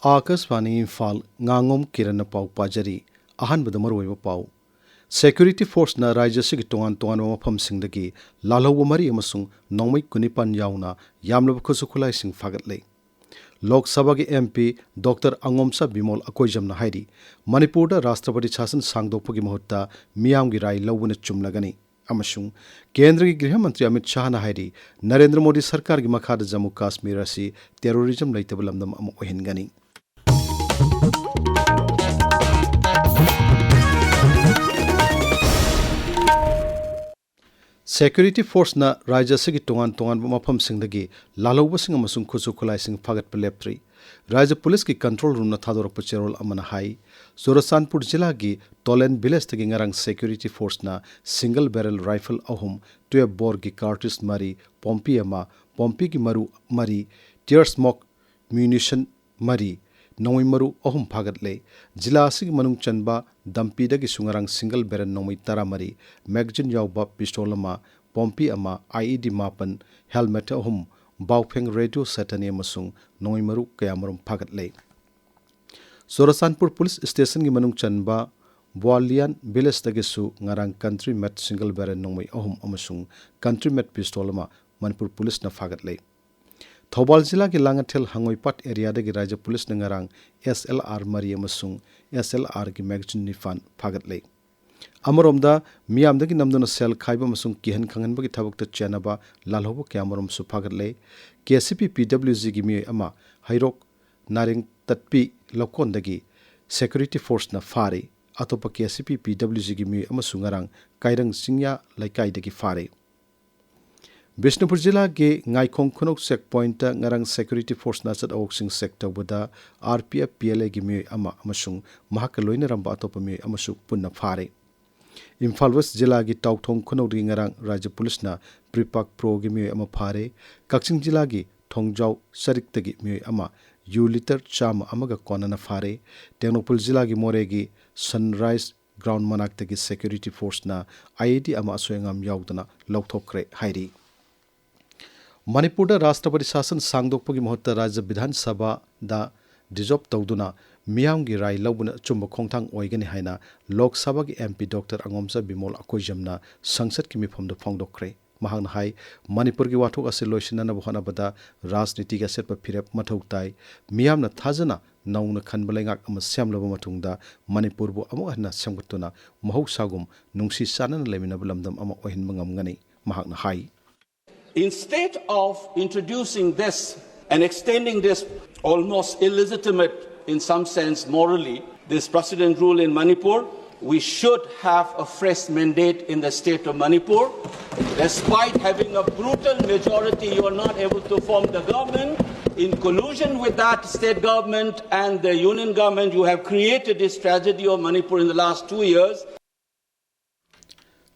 Akashvani Imphal Ngangom Kiran pau pajari ahanbada maruiba pau security force na राज्य से टोंगान टोंगान मफम सिंगदगी लालहौब मरी अमसुंग नौमई कुनिपान याउना यामलब खुसु खुलाई सिंग फागतले लोक सभा के एमपी डॉक्टर अंगोमसा बिमोल अकोइजमना हाइरी मणिपुर दा राष्ट्रपति शासन सांगदोकपगी महत्ता मियामगी राय लौबना चुमलगनी अमसुंग केंद्र की गृह मंत्री अमित शाह ना हाइरी नरेंद्र मोदी सरकार की मखाद जम्मू काश्मीर असि टेररिज्म लैतब लमदम अम ओहिनगनी security force na राज्य से टोंगान टोंगान मफम सिंगदगी लालौबसिंग अमसुंग खुसु खुलाइसिंग फागत लेप्त्री राज्य पुलिस की कंट्रोल रूम न थादोरप चेरोल अमन हाई सोरसानपुर जिला की टोलेन विलेज तगी ngarang security force na single barrel rifle ahum 12 bore की cartridge mari pompi की maru mari tear smoke munition mari नौई मरु अहुम फागत ले जिला असि मनुंग चनबा दम्पी दगी सुंगरंग सिंगल बेरन नौई तरा मरी मैगजीन याउबा पिस्टोल अमा पोम्पी अमा आईईडी मापन हेलमेट अहुम बाउफेंग रेडियो सेटनी अमसुंग नौई मरु कयामरुम फागत ले सोरसानपुर पुलिस स्टेशन की मनुंग चनबा बोलियन विलेज दगी सु ngarang country made single barrel नौई अहुम अमसुंग कंट्री मेट पिस्टोल अमा मणिपुर पुलिस न फागत ले थौबाल जिला के लांगथेल हंगोईपाट एरिया दगी राज्य पुलिस ने ngarang SLR मरी अमसुंग SLR की मैगजीन निफान फागत ले अमरोमदा मियाम दगी नमदुना सेल खाइबा अमसुंग किहन खंगनबगी थबक चेनबा लालहोबो क्यामरोम सु फागत ले KCP PWG की मिय अमा हैरोक नारिंग तत्पी लकोन दगी सिक्योरिटी फोर्स न फारे अतोप KCP PWG की मिय अमसुंग ngarang काइरंग सिंगया लाइकाई दगी फारे बिष्णुपुर जिला के Waikhom खुनोक check point ngarang security force na chat awksing sector buda RPF PLA gi mi ama amasung mahak loina ramba atopa mi amasuk punna phare Imphal West जिला की Tauthong खुनोक ri ngarang राज्य police ना Pripak Pro gi mi ama phare Kakching जिला की Thongjau Sarik tagi mi ama U liter cham amaga kona na phare Tengnopal जिला की More gi Sunrise ground manak tagi security force na IED ama asoyangam yaudana lokthokre hairi Manipur राष्ट्रपति शासन सांगदोकपगी महत्ता राज्य विधानसभा दा डिजॉब तौदुना मियाम की राय लौबना चुम्ब खोंथांग ओइगनी हाइना लोक सभा की एमपी डॉक्टर अंगोमसा बिमोल अकोइजमना संसद की मिफमदो फोंगदोखरे महांगना हाई मणिपुर की वाथोक असे लोइसिनना बहनाबदा राजनीति का सेटप फिरेप मथौ ताई मियामना थाजना नौना खनबलेंगाक अम सेमलबा मतुंगदा मणिपुर बु अमु हना सेमगतुना महौसागुम नुंगसी सानन लेमिनब लमदम अम ओहिनबा ngamngani महांगना हाई Instead of introducing this and extending this almost illegitimate, in some sense morally, this precedent rule in Manipur, we should have a fresh mandate in the state of Manipur. Despite having a brutal majority, you are not able to form the government. In collusion with that state government and the union government, you have created this tragedy of Manipur in the last 2 years.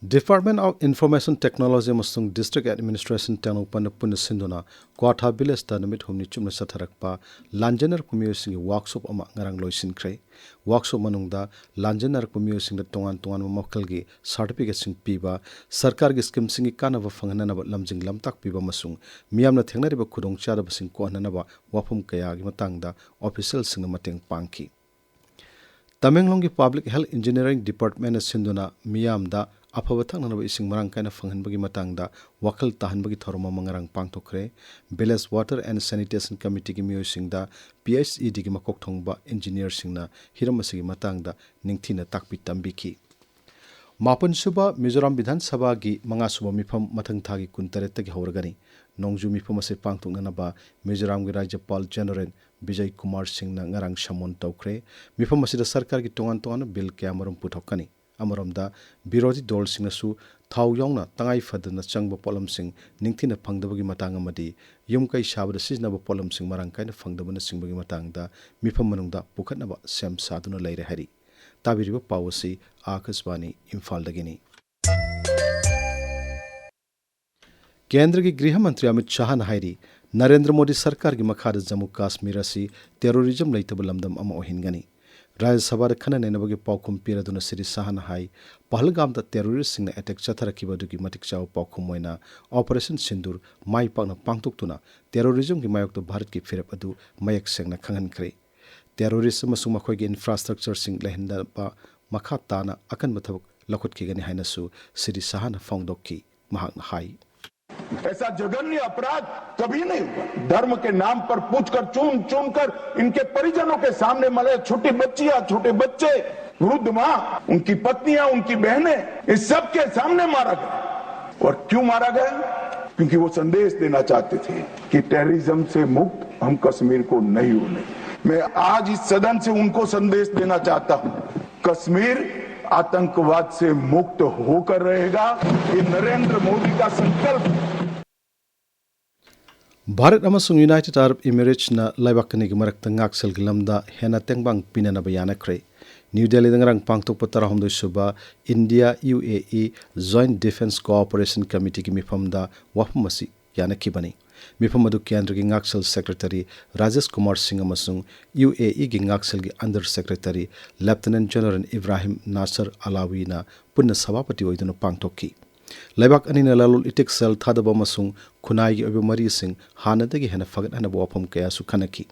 Department of Information Technology amasung District Administration Tanopan Pun Sinduna Kwatha Village ta namit humni chumna satharakpa Lanjanar Pumiyosing workshop ama ngarang loisinkhre workshop manungda Lanjanar Pumiyosing da tongan mamakhalgi certificate sing piba sarkar gi scheme sing kanaba fangnana ba lamjing lamtak piba masung miyamna thengnari ba khudong chada ba sing ko hanana ba wafum kaya gi matangda official sing mateng pangki Tamenglong ki Public Health Engineering Department sinduna miyamda afaba thangnaba ising marang kaina fanghanbagi matangda wakal tahanbagi thoroma mangarang pangthokre Village Water and Sanitation Committee ki miyosingda PHED ki makok thongba engineer singna hiramasigi matangda ningthina takpi tambiki Mapan suba Mizoram Bidhan Sabha gi manga suba mifam mathang thagi kuntaret tagi horgani nongju mifam ase pangthoknanaba Mizoram gi Rajyapal General Vijay Kumar Singh na ngarang shamon tawkre mifam asida sarkar gi tongan bill kyamarum puthokani Amaramda Birodi Dol Singhasu Thau Yongna Tangai Fadana Changba Polam Sing Ningthina Pangdabagi Matangamadi Yumkai Shabada Siznaba Polam Sing Marangkaina Fangdabana Singbagi Matangda Mifam Manungda Pukatnaba Sem Saduna Laire Hari Tabiriba Pawasi Akaswani Imphal Dagini केंद्र की गृह मंत्री अमित शाह ने हाइरी नरेंद्र मोदी सरकार की मखाद जम्मू काश्मीर असि terrorism लैतब लमदम अम ओहिनगनी राज्य सभा खना नेनबगे पाउखुम पिरदुना श्री शाह ने हाई पहलगाम दा टेररिस्ट सिंह अटैक चथरखिबदुगी मतिक चाव पाउखुम मोइना ऑपरेशन सिंदूर माई पाकना पांगतुक्तुना टेररिज्म की मायोक भारत की फिरप अदु मयक सेंगना खंगनख्रे terrorist amasung makhoi gi infrastructure sing lehinda makha tana akan mathawak lakhut ki gani haina su Sri Sahana फोंगदोकी महाक हाई। ऐसा जघन्य अपराध कभी नहीं हुआ। धर्म के नाम पर पूछकर चुन चुन कर इनके परिजनों के सामने मरे छोटी बच्चियां, छोटे बच्चे, वृद्ध मां, उनकी पत्नियां, उनकी बहनें, इस सब के सामने मारा गया। और क्यों मारा गया? क्योंकि वो संदेश देना चाहते थे कि टेररिज्म से मुक्त हम कश्मीर को नहीं होने। मैं आज इस सदन से उनको संदेश देना चाहता हूं, कश्मीर आतंकवाद से मुक्त होकर रहेगा। ये नरेंद्र मोदी का संकल्प। भारत अमसुंग यूनाइटेड अरब इमिरेट्स ना लाइबाकनी की मरक तंगाक्सल की लमदा हेना तेंगबांग पिना बयान खरे। न्यू दिल्ली दंगरंग पांगतोक पतरा सुबा India UAE joint defence cooperation committee की मिफमदा वफमसी याना की बनी। मिफम अदु केंद्र की गाक्सल सेक्रेटरी राजेश कुमार सिंह अमसुंग UAE की गाक्सल की under secretary lieutenant general Ibrahim Nasser Alawi ना पुण्य सभापति ओइदुन पांगतोकी। लाइबाक अनिना लालुल इटिक सेल थादबा अमसुंग खुनाई की ओबे मरी सिंह हानदगी हेना फगतहनबा वफम कया सु खनकी।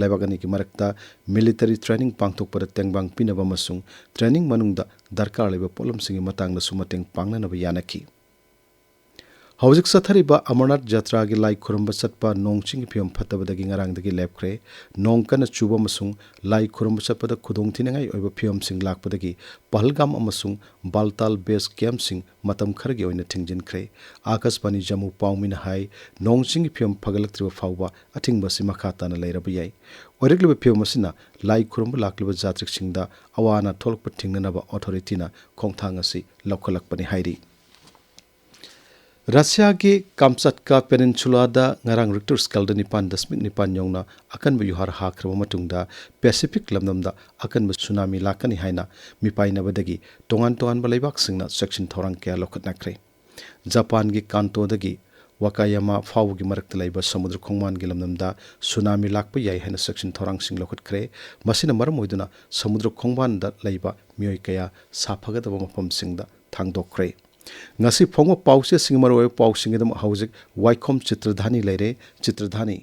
लाइबाक अनि की मरकता मिलिटरी ट्रेनिंग पांगतोक पर तेंगबांग पिनबा अमसुंग ट्रेनिंग मनुंगदा दरकार लेबा पोलम सिंह मतंगदा सु मतंग पांगनबा यानकी। हौजिक सथरिबा अमरनाथ यात्रा की लाई खुरंबा चटपा नोंगचिंग फियम फतबदगी ngarangdagi lepkre nong kana chuba masung lai khurumba chappada khudong thinangai oiba फियम सिंग लाकपदगी पहलगाम अमसुंग बालताल बेस कैंप सिंग मतम खरगे ओइना थिंगजिनख्रे। आकाशवाणी जम्मू पाउमिना हाई नोंगचिंग फियम फगलक्त्रिबा फाउबा अथिंगबसि मखा ताना लैरबा याई। ओरेग्लिबा फियम असिना लाई खुरंबा लाक्लिबा जात्रिक सिंगदा अवाना थोलकपा थिंगनबा अथॉरिटीना खोंगथांग असि लौखलकपनि हाइरी। रशिया की कामचटका पेनिनसुलादा ngarang रिक्टर स्केल द 9.9 यौना अकनब युहार हाख्रब मतुंगदा पैसिफिक लमदमदा अकनब सुनामी लाकनी हाइना मिपाइनबदगी तोंगान तोंगान बलैबाक सिंगना सेक्शन थोरंग क्या लोखतनाख्रे। जापान की कांतोदगी वाकायामा फाउगी मरक्त लैबा समुद्र खोंगमान की लमदमदा सुनामी लाकप याई हाइना सेक्शन थोरंग सिंग लोखतख्रे। मसिना मरम ओइदुना समुद्र खोंगमान द लैबा मियोय कया साफगदब मफम सिंगदा थांगदोख्रे। ngasi phongwa pause singmar oi pausing edam hauzik Waikhom Chitradhani leire Chitradhani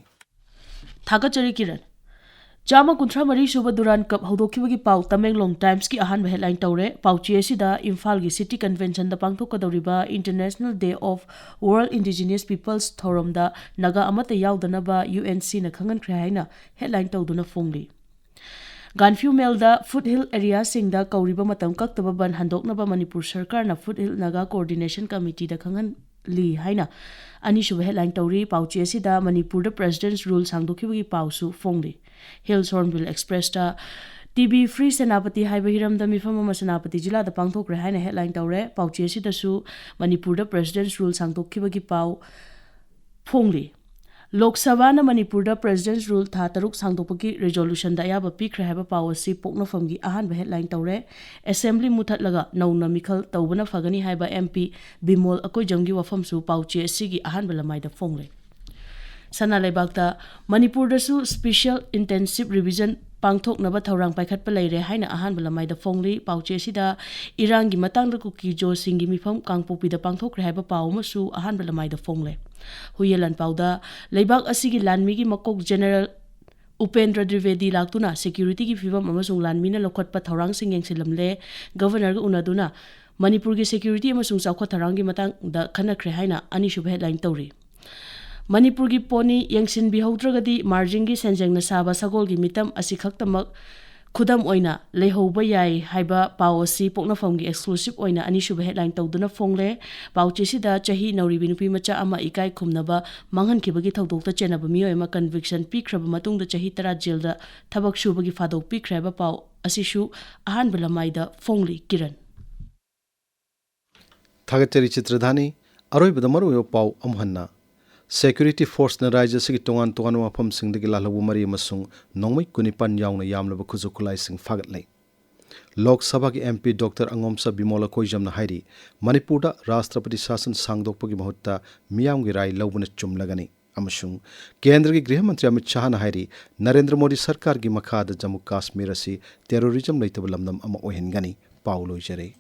Thagachari Kiran Chama kunthra mari suba duran kap hodokibagi pau Tamenglong Times ki ahan headline tawre pauchi asida Imphal gi City Convention da pangthokadoriba International Day of World Indigenous Peoples Thorum da naga amata yawdanaba UNC na khangan khre haina headline tawduna fongli Ganfew Melda Foothill area singda kauriba matam kaktaba ban handoknaba Manipur Sarkar na Foothill Naga Coordination Committee da khangan li haina ani shuba headline tawri pauchi asida Manipur da President's Rule sangdokibagi pausu fongli Hills Hornbill Express da TB Free Senapati haiba hiram da mifam ama Senapati jila da pangthokre haina headline tawre pauchi asida su Manipur da President's Rule sangdokibagi pau fongli Lok Sabha na Manipur da President's Rule tha taruk sangdokpagi resolution da ayaba pikre haiba policy poknofamgi ahan headline tawre Assembly muthat laga nauna mikhal tawbana fagani haiba MP Bimol akoi jamgi wafam su pauchi asigi ahan belamai da fongle Sana leibak da Manipur da su Special Intensive Revision pangthok naba thorang paikhat pa leire haina ahan belamai da fongli pauchi asida Iran gi matang da kuki jo singi mifam kangpopi da pangthok haiba pawma su ahan belamai da fongle Huyelan pauda leibak asigi lanmi gi makok General Upendra Trivedi laktuna security ki fibam amasung lanmi na lokhat pa thorang sing yengsilamle governor ga unaduna Manipur gi security amasung chawkhat thorang gi matang da khanakre haina ani shub headline tawri Manipur gi poni yengsin bi haudragadi margin gi senjeng na saba sagol gi mitam asikhaktamak khudam oina lehoba yai haiba policy poknafam gi exclusive oina ani shuba headline tawduna fongle pauchi sida chahi nauri binupi macha ama ikai khumnaba manghan khibagi thodokta chenaba miyo ema conviction pikraba matungda chahi tara jail da thabak shubagi fadok pikraba pau asishu ahan belamai da fongli Kiran Thagachari Chitradhani aroi badamaru yo pau amhanna Security Force na Raja Sigi Tongan Tongan Wafam Sing the Gilabu Mari Masung, Nongmi Kunipan Yang Yamla Kuzukulai Sing Fagatly. Lok Sabha ki MP Dr. Angomsa Bimola Kojam na Hairi, Manipurda Rastrapati Sasan Sangdokpagi Mahutta, Miyam Girai Laubunit Chum Lagani, Amashung, Kendra ki Grihamantri Amit Shah na Hairi, Narendra Modi Sarkar ki Makhada Jammu Kashmir asi terrorism laitabalamdam ama ohengani, Paulo Jere.